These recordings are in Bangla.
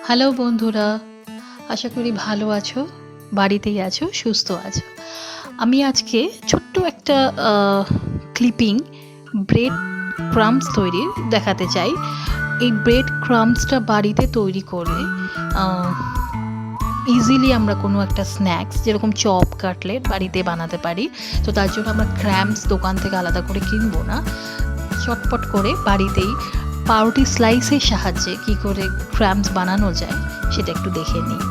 হ্যালো বন্ধুরা, আশা করি ভালো আছো, বাড়িতেই আছো, সুস্থ আছো। আমি আজকে ছোট্ট একটা ক্লিপিং ব্রেড ক্রাম্বস তৈরির দেখাতে চাই। এই ব্রেড ক্রাম্বসটা বাড়িতে তৈরি করে ইজিলি আমরা কোনো একটা স্ন্যাক্স যেরকম চপ কাটলেট বাড়িতে বানাতে পারি। তো তার জন্য আমরা ক্রাম্বস দোকান থেকে আলাদা করে কিনবো না, চটপট করে বাড়িতেই পাউরুটি স্লাইসের সাহায্যে কি করে ক্রাম্বস বানানো যায় সেটা একটু দেখে নিই।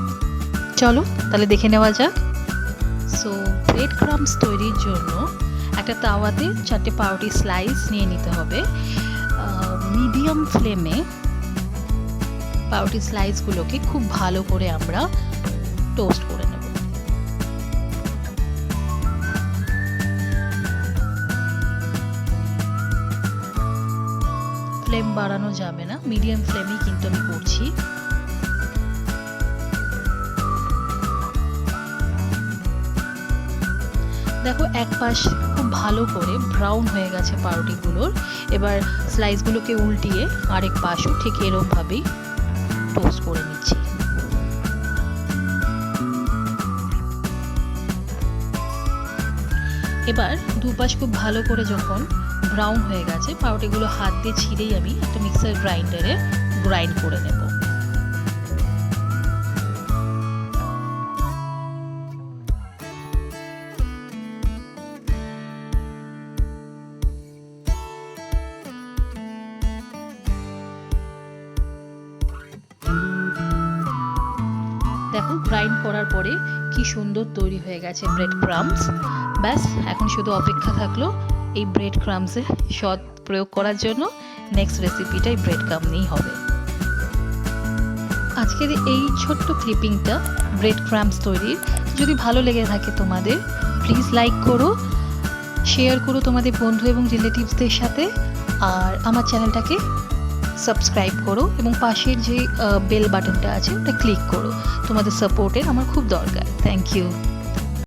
চলো তাহলে দেখে নেওয়া যাক। সো ব্রেড ক্রাম্বস তৈরির জন্য একটা তাওয়াতে 4টে পাউরুটি স্লাইস নিয়ে নিতে হবে। মিডিয়াম ফ্লেমে পাউরুটি স্লাইসগুলোকে খুব ভালো করে আমরা টোস্ট করে নেব। ফ্লেম বাড়ানো যাবে না, মিডিয়াম ফ্লেমেই কিন্তু আমি করছি। দেখো এক পাশ খুব ভালো করে ব্রাউন হয়ে গেছে পাউরুটিগুলোর। এবার স্লাইসগুলোকে উল্টিয়ে আরেক পাশও ঠিক এরকমভাবেই টোস্ট করে নিচ্ছি। এবার দুপাশ খুব ভালো করে যখন ব্রাউন হয়ে গেছে, পাউরুটিগুলো হাত দিয়ে ছিঁড়েই আমি একটা মিক্সার গ্রাইন্ডারে গ্রাইন্ড করে নেব। দেখো গ্রাইন্ড করার পরে কি সুন্দর তৈরি হয়ে গেছে ব্রেড ক্রাম্বস। ব্যাস এখন শুধু অপেক্ষা থাকলো এই ব্রেড ক্রাম্বসের স্বাদ প্রয়োগ করার জন্য। নেক্সট রেসিপিটা এই ব্রেড ক্রাম্ব নিয়েই হবে। আজকের এই ছোট্ট ক্লিপিংটা ব্রেড ক্রাম্বস তৈরির যদি ভালো লেগে থাকে তোমাদের, প্লিজ লাইক করো, শেয়ার করো তোমাদের বন্ধু এবং রিলেটিভসদের সাথে, আর আমার চ্যানেলটাকে সাবস্ক্রাইব করো এবং পাশের যে বেল বাটনটা আছে ওটা ক্লিক করো। তোমাদের সাপোর্টের আমার খুব দরকার। Thank you.